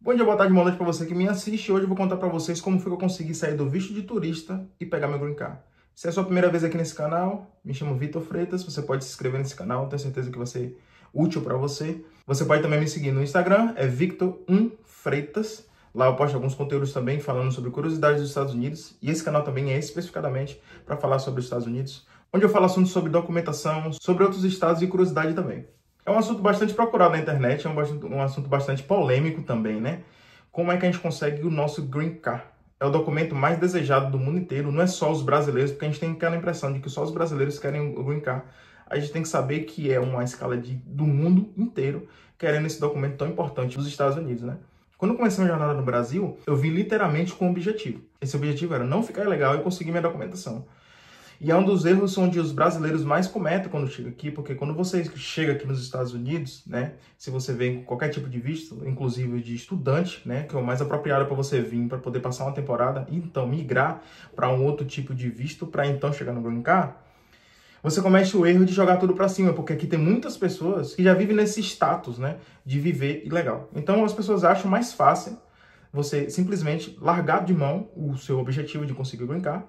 Bom dia, boa tarde, boa noite para você que me assiste. Hoje eu vou contar para vocês como foi que eu consegui sair do visto de turista e pegar meu green card. Se é a sua primeira vez aqui nesse canal, me chamo Vitor Freitas, você pode se inscrever nesse canal, tenho certeza que vai ser útil para você. Você pode também me seguir no Instagram, é Victor1Freitas. Lá eu posto alguns conteúdos também falando sobre curiosidades dos Estados Unidos. E esse canal também é especificadamente para falar sobre os Estados Unidos, onde eu falo assuntos sobre documentação, sobre outros estados e curiosidade também. É um assunto bastante procurado na internet, é um assunto bastante polêmico também, né? Como é que a gente consegue o nosso Green Card? É o documento mais desejado do mundo inteiro, não é só os brasileiros, porque a gente tem aquela impressão de que só os brasileiros querem o Green Card. A gente tem que saber que é uma escala do mundo inteiro querendo esse documento tão importante dos Estados Unidos, né? Quando eu comecei minha jornada no Brasil, eu vim literalmente com um objetivo. Esse objetivo era não ficar ilegal e conseguir minha documentação. E é um dos erros onde os brasileiros mais cometem quando chega aqui, porque quando você chega aqui nos Estados Unidos, né, se você vem com qualquer tipo de visto, inclusive de estudante, né, que é o mais apropriado para você vir para poder passar uma temporada e então migrar para um outro tipo de visto para então chegar no Green Card, você comete o erro de jogar tudo para cima, porque aqui tem muitas pessoas que já vivem nesse status, né, de viver ilegal. Então as pessoas acham mais fácil você simplesmente largar de mão o seu objetivo de conseguir o Green Card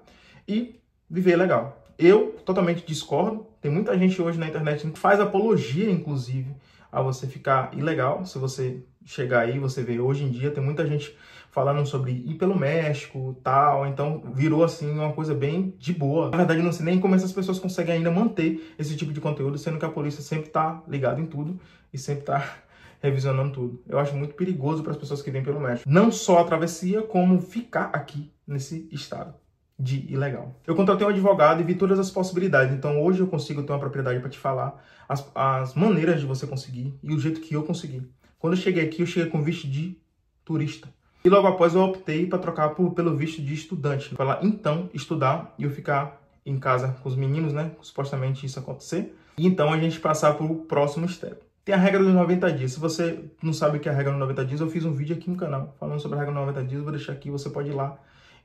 e viver legal. Eu totalmente discordo. Tem muita gente hoje na internet que faz apologia, inclusive, a você ficar ilegal. Se você chegar aí, você vê hoje em dia, tem muita gente falando sobre ir pelo México, tal. Então, virou, assim, uma coisa bem de boa. Na verdade, eu não sei nem como essas pessoas conseguem ainda manter esse tipo de conteúdo, sendo que a polícia sempre tá ligada em tudo e sempre tá revisionando tudo. Eu acho muito perigoso para as pessoas que vêm pelo México. Não só a travessia, como ficar aqui nesse estado de ilegal. Eu contratei um advogado e vi todas as possibilidades. Então hoje eu consigo ter uma propriedade para te falar as maneiras de você conseguir e o jeito que eu consegui. Quando eu cheguei aqui, eu cheguei com visto de turista. E logo após eu optei para trocar pelo visto de estudante. Para lá então estudar e eu ficar em casa com os meninos, né? Supostamente isso acontecer. E então a gente passar para o próximo step. Tem a regra dos 90 dias. Se você não sabe o que é a regra dos 90 dias, eu fiz um vídeo aqui no canal falando sobre a regra dos 90 dias. Eu vou deixar aqui, você pode ir lá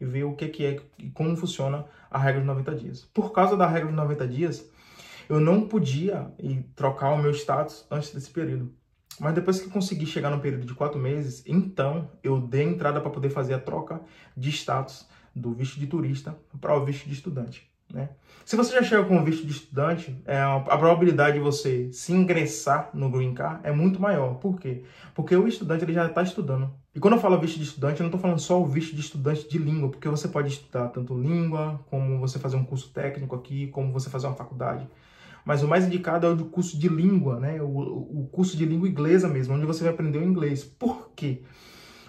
e ver o que é e como funciona a regra dos 90 dias. Por causa da regra dos 90 dias, eu não podia trocar o meu status antes desse período. Mas depois que eu consegui chegar no período de 4 meses, então eu dei entrada para poder fazer a troca de status do visto de turista para o visto de estudante, né? Se você já chega com o visto de estudante, a probabilidade de você se ingressar no Green Card é muito maior. Por quê? Porque o estudante ele já está estudando. E quando eu falo visto de estudante, eu não estou falando só o visto de estudante de língua, porque você pode estudar tanto língua, como você fazer um curso técnico aqui, como você fazer uma faculdade. Mas o mais indicado é o de curso de língua, né? O curso de língua inglesa mesmo, onde você vai aprender o inglês. Por quê?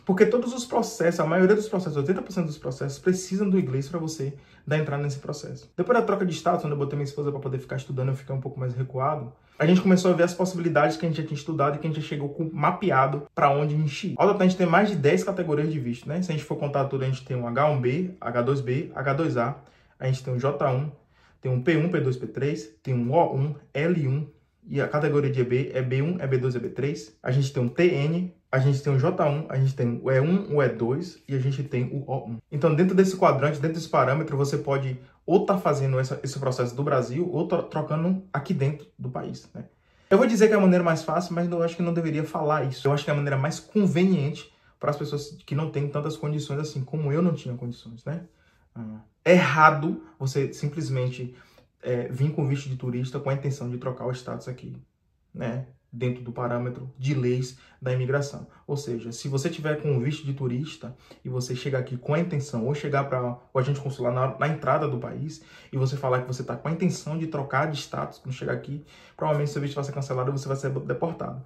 Porque todos os processos, a maioria dos processos, 80% dos processos, precisam do inglês para você dar entrada nesse processo. Depois da troca de status, onde eu botei minha esposa para poder ficar estudando, eu fiquei um pouco mais recuado, a gente começou a ver as possibilidades que a gente já tinha estudado e que a gente já chegou com mapeado para onde a gente ia. Ao total, a gente tem mais de 10 categorias de visto, né? Se a gente for contar tudo, a gente tem um H1B, H2B, H2A, a gente tem um J1, tem um P1, P2, P3, tem um O1, L1, e a categoria de EB é B1, EB2, EB3. A gente tem um TN, a gente tem um J1, a gente tem o E1, o E2 e a gente tem o O1. Então, dentro desse quadrante, dentro desse parâmetro, você pode ou estar fazendo esse processo do Brasil ou trocando aqui dentro do país, né? Eu vou dizer que é a maneira mais fácil, mas eu acho que não deveria falar isso. Eu acho que é a maneira mais conveniente para as pessoas que não têm tantas condições assim, como eu não tinha condições, né? É errado você simplesmente vir com visto de turista com a intenção de trocar o status aqui, né? Dentro do parâmetro de leis da imigração. Ou seja, se você tiver com um visto de turista e você chegar aqui com a intenção, ou chegar para o agente consular na entrada do país e você falar que você está com a intenção de trocar de status, quando chegar aqui, provavelmente seu visto vai ser cancelado e você vai ser deportado.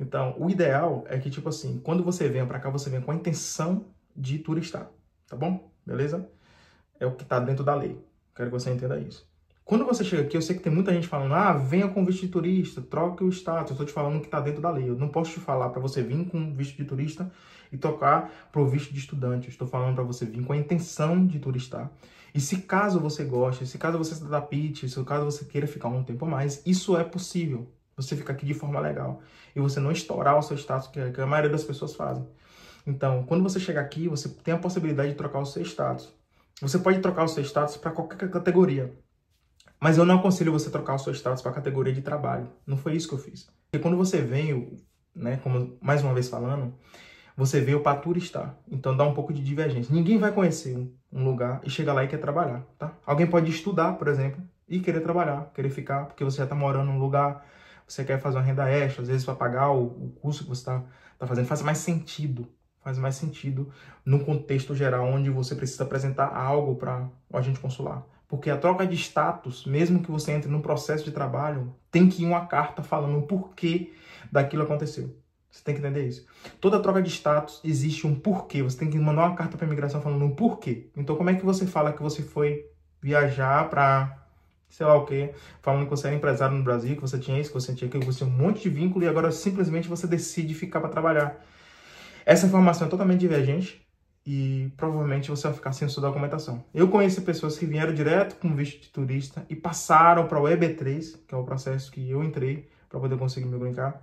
Então, o ideal é que, tipo assim, quando você venha para cá, você venha com a intenção de turistar, tá bom? Beleza? É o que está dentro da lei. Quero que você entenda isso. Quando você chega aqui, eu sei que tem muita gente falando, venha com visto de turista, troque o status. Eu estou te falando que está dentro da lei. Eu não posso te falar para você vir com visto de turista e trocar para o visto de estudante. Eu estou falando para você vir com a intenção de turistar. E se caso você goste, se caso você se adapte, se caso você queira ficar um tempo a mais, isso é possível. Você ficar aqui de forma legal e você não estourar o seu status, que a maioria das pessoas fazem. Então, quando você chegar aqui, você tem a possibilidade de trocar o seu status. Você pode trocar o seu status para qualquer categoria. Mas eu não aconselho você trocar o seu status para a categoria de trabalho. Não foi isso que eu fiz. Porque quando você vem, né, como mais uma vez falando, Você veio para turistar, então dá um pouco de divergência. Ninguém vai conhecer um lugar e chegar lá e quer trabalhar, tá? Alguém pode estudar, por exemplo, e querer trabalhar, querer ficar, porque você já está morando num lugar, você quer fazer uma renda extra, às vezes para pagar o curso que você tá fazendo, faz mais sentido no contexto geral, onde você precisa apresentar algo para o agente consular. Porque a troca de status, mesmo que você entre num processo de trabalho, tem que ir uma carta falando o porquê daquilo aconteceu. Você tem que entender isso. Toda troca de status existe um porquê. Você tem que mandar uma carta para a imigração falando um porquê. Então, como é que você fala que você foi viajar para, sei lá o quê, falando que você era empresário no Brasil, que você tinha isso, que você tinha aquilo, que você tinha um monte de vínculo e agora simplesmente você decide ficar para trabalhar? Essa informação é totalmente divergente e provavelmente você vai ficar sem sua documentação. Eu conheci pessoas que vieram direto com visto de turista e passaram para o EB3, que é o processo que eu entrei para poder conseguir meu green card.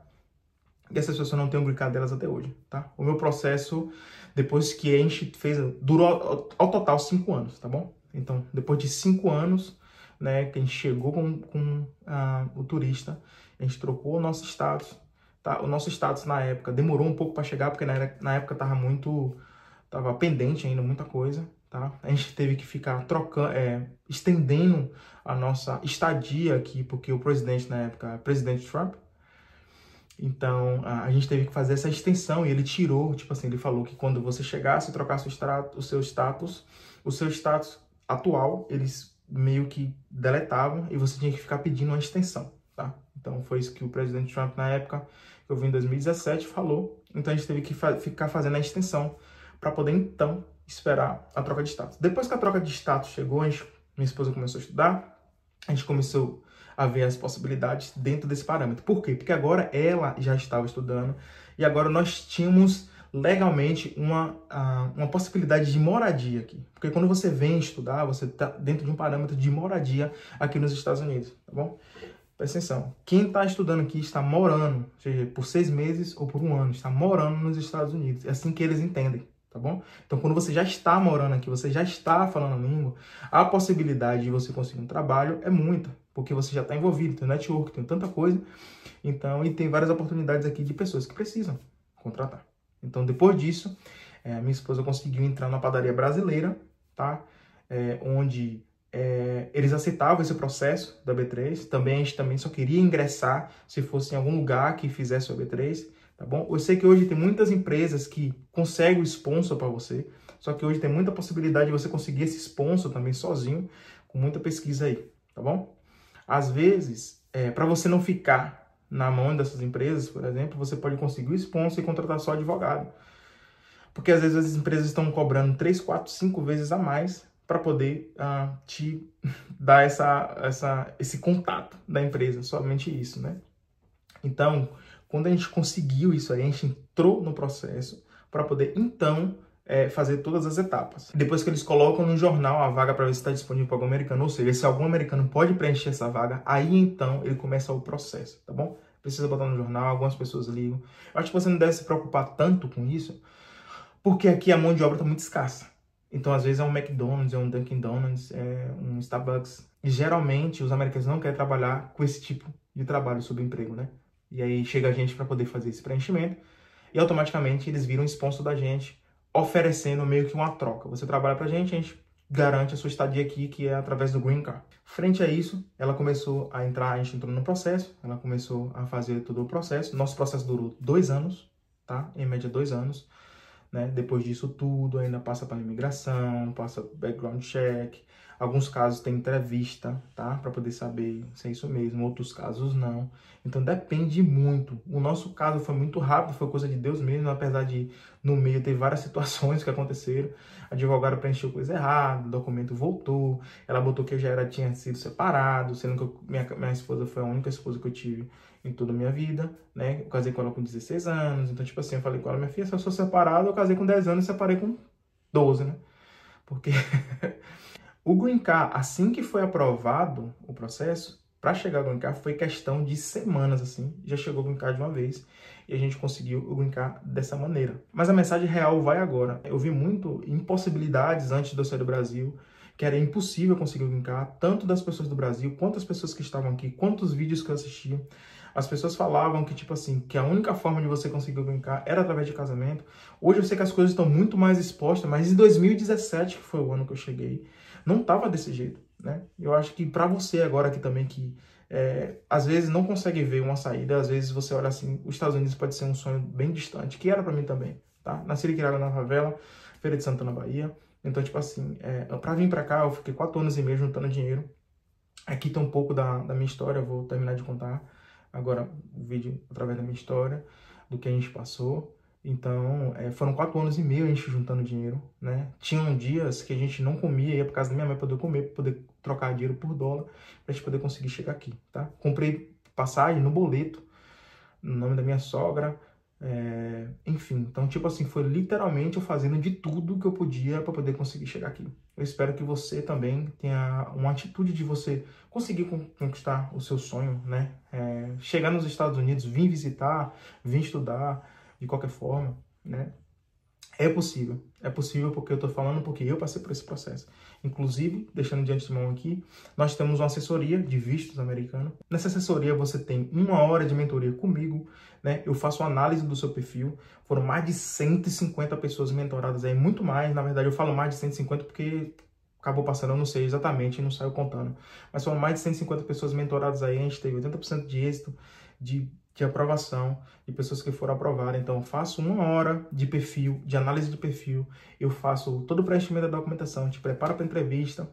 E essas pessoas não têm o green card delas até hoje, tá? O meu processo, depois que a gente fez, durou ao total 5 anos, tá bom? Então, depois de 5 anos, né, que a gente chegou com o turista, a gente trocou o nosso status, tá? O nosso status na época demorou um pouco para chegar, porque na época tava pendente ainda muita coisa, tá? A gente teve que ficar trocando, estendendo a nossa estadia aqui, porque o presidente na época, presidente Trump, então, a gente teve que fazer essa extensão e ele tirou, tipo assim, ele falou que quando você chegasse e trocasse o seu status atual, eles meio que deletavam e você tinha que ficar pedindo uma extensão, tá? Então, foi isso que o presidente Trump, na época, que eu vi em 2017, falou. Então, a gente teve que ficar fazendo a extensão para poder, então, esperar a troca de status. Depois que a troca de status chegou, minha esposa começou a estudar, a gente começou a ver as possibilidades dentro desse parâmetro. Por quê? Porque agora ela já estava estudando e agora nós tínhamos legalmente uma possibilidade de moradia aqui. Porque quando você vem estudar, você está dentro de um parâmetro de moradia aqui nos Estados Unidos, tá bom? Presta atenção. Quem está estudando aqui está morando, seja por 6 meses ou por 1 ano, está morando nos Estados Unidos. É assim que eles entendem, tá bom? Então, quando você já está morando aqui, você já está falando a língua, a possibilidade de você conseguir um trabalho é muita, porque você já está envolvido, tem network, tem tanta coisa. Então, e tem várias oportunidades aqui de pessoas que precisam contratar. Então, depois disso, minha esposa conseguiu entrar na padaria brasileira, tá? Onde eles aceitavam esse processo da B3. Também a gente também só queria ingressar se fosse em algum lugar que fizesse o B3, tá bom? Eu sei que hoje tem muitas empresas que conseguem o sponsor para você, só que hoje tem muita possibilidade de você conseguir esse sponsor também sozinho, com muita pesquisa aí, tá bom? Às vezes, para você não ficar na mão dessas empresas, por exemplo, você pode conseguir o sponsor e contratar só advogado. Porque às vezes as empresas estão cobrando 3, 4, 5 vezes a mais para poder te dar esse contato da empresa, somente isso, né? Então, quando a gente conseguiu isso aí, a gente entrou no processo para poder, então, fazer todas as etapas. Depois que eles colocam no jornal a vaga para ver se está disponível para algum americano, ou seja, se algum americano pode preencher essa vaga, aí então ele começa o processo, tá bom? Precisa botar no jornal, algumas pessoas ligam. Eu acho que você não deve se preocupar tanto com isso, porque aqui a mão de obra está muito escassa. Então, às vezes é um McDonald's, é um Dunkin' Donuts, é um Starbucks. E geralmente os americanos não querem trabalhar com esse tipo de trabalho sobre emprego, né? E aí chega a gente para poder fazer esse preenchimento e automaticamente eles viram sponsor da gente, oferecendo meio que uma troca. Você trabalha pra gente, a gente garante a sua estadia aqui, que é através do Green Card. Frente a isso, ela começou a entrar, a gente entrou no processo, ela começou a fazer todo o processo. Nosso processo durou 2 anos, tá? Em média 2 anos. Né? Depois disso tudo, ainda passa para imigração, passa background check. Alguns casos tem entrevista, tá? Para poder saber se é isso mesmo, outros casos não. Então depende muito. O nosso caso foi muito rápido, foi coisa de Deus mesmo, apesar de no meio ter várias situações que aconteceram. A advogada preencheu coisa errada, o documento voltou, ela botou que eu já tinha sido separado, sendo que minha esposa foi a única esposa que eu tive em toda a minha vida, né? Eu casei com ela com 16 anos, então, tipo assim, eu falei com ela, minha filha, se eu sou separado, eu casei com 10 anos e separei com 12, né? Porque o Green Card, assim que foi aprovado o processo, para chegar ao Green Card foi questão de semanas, assim, já chegou o Green Card de uma vez e a gente conseguiu o Green Card dessa maneira. Mas a mensagem real vai agora. Eu vi muito impossibilidades antes de eu sair do Brasil, que era impossível conseguir o Green Card, tanto das pessoas do Brasil, quanto as pessoas que estavam aqui, quantos vídeos que eu assistia. As pessoas falavam que, tipo assim, que a única forma de você conseguir o green card era através de casamento. Hoje eu sei que as coisas estão muito mais expostas, mas em 2017, que foi o ano que eu cheguei, não tava desse jeito, né? Eu acho que para você agora aqui também, que às vezes não consegue ver uma saída, às vezes você olha assim, os Estados Unidos pode ser um sonho bem distante, que era para mim também, tá? Nasci e criado na favela, Feira de Santana, Bahia. Então, tipo assim, para vir para cá, eu fiquei 4 anos e meio juntando dinheiro. Aqui tá um pouco da minha história, eu vou terminar de contar agora o vídeo através da minha história, do que a gente passou. Então, foram 4 anos e meio a gente juntando dinheiro, né? Tinham dias que a gente não comia, ia pra casa da minha mãe pra poder comer, pra poder trocar dinheiro por dólar, pra gente poder conseguir chegar aqui, tá? Comprei passagem no boleto, no nome da minha sogra, enfim. Então, tipo assim, foi literalmente eu fazendo de tudo que eu podia pra poder conseguir chegar aqui. Eu espero que você também tenha uma atitude de você conseguir conquistar o seu sonho, né? Chegar nos Estados Unidos, vir visitar, vir estudar, de qualquer forma, né? É possível porque eu tô falando porque eu passei por esse processo. Inclusive, deixando de antemão aqui, nós temos uma assessoria de vistos americana. Nessa assessoria você tem 1 hora de mentoria comigo, né? Eu faço análise do seu perfil. Foram mais de 150 pessoas mentoradas aí, muito mais. Na verdade, eu falo mais de 150 porque acabou passando, eu não sei exatamente, não saiu contando. Mas foram mais de 150 pessoas mentoradas aí, a gente teve 80% de êxito, de aprovação, de pessoas que foram aprovadas. Então, eu faço 1 hora de perfil, de análise de perfil, eu faço todo o preenchimento da documentação, te preparo para a entrevista,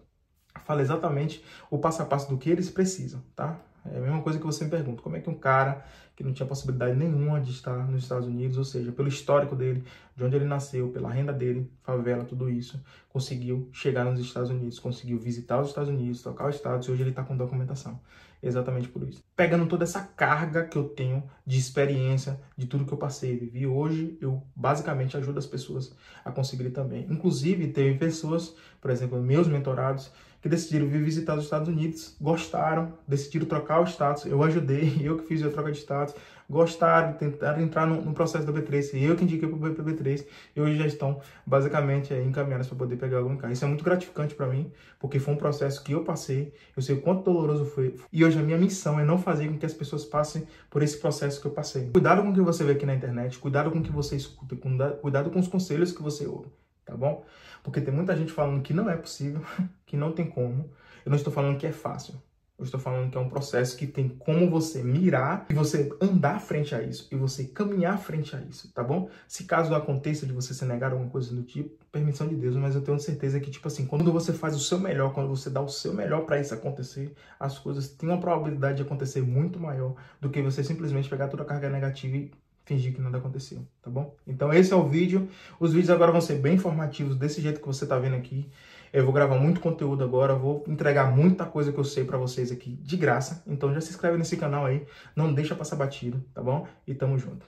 falo exatamente o passo a passo do que eles precisam, tá? É a mesma coisa que você me pergunta, como é que um cara que não tinha possibilidade nenhuma de estar nos Estados Unidos, ou seja, pelo histórico dele, de onde ele nasceu, pela renda dele, favela, tudo isso, conseguiu chegar nos Estados Unidos, conseguiu visitar os Estados Unidos, tocar os estados, e hoje ele está com documentação. Exatamente por isso. Pegando toda essa carga que eu tenho de experiência, de tudo que eu passei, vivi, hoje eu basicamente ajudo as pessoas a conseguirem também. Inclusive, teve pessoas, por exemplo, meus mentorados, que decidiram vir visitar os Estados Unidos, gostaram, decidiram trocar o status, eu ajudei, eu que fiz a troca de status, gostaram, tentaram entrar no processo da B3, eu que indiquei para o B3, e hoje já estão basicamente encaminhados para poder pegar algum carro. Isso é muito gratificante para mim, porque foi um processo que eu passei, eu sei o quanto doloroso foi, e hoje a minha missão é não fazer com que as pessoas passem por esse processo que eu passei. Cuidado com o que você vê aqui na internet, cuidado com o que você escuta, cuidado com os conselhos que você ouve, tá bom? Porque tem muita gente falando que não é possível, que não tem como. Eu não estou falando que é fácil. Eu estou falando que é um processo que tem como você mirar e você andar frente a isso, e você caminhar frente a isso, tá bom? Se caso aconteça de você se negar alguma coisa do tipo, permissão de Deus, mas eu tenho certeza que, tipo assim, quando você faz o seu melhor, quando você dá o seu melhor para isso acontecer, as coisas têm uma probabilidade de acontecer muito maior do que você simplesmente pegar toda a carga negativa e fingir que nada aconteceu, tá bom? Então esse é o vídeo. Os vídeos agora vão ser bem informativos, desse jeito que você tá vendo aqui. Eu vou gravar muito conteúdo agora, vou entregar muita coisa que eu sei pra vocês aqui de graça. Então já se inscreve nesse canal aí, não deixa passar batido, tá bom? E tamo junto.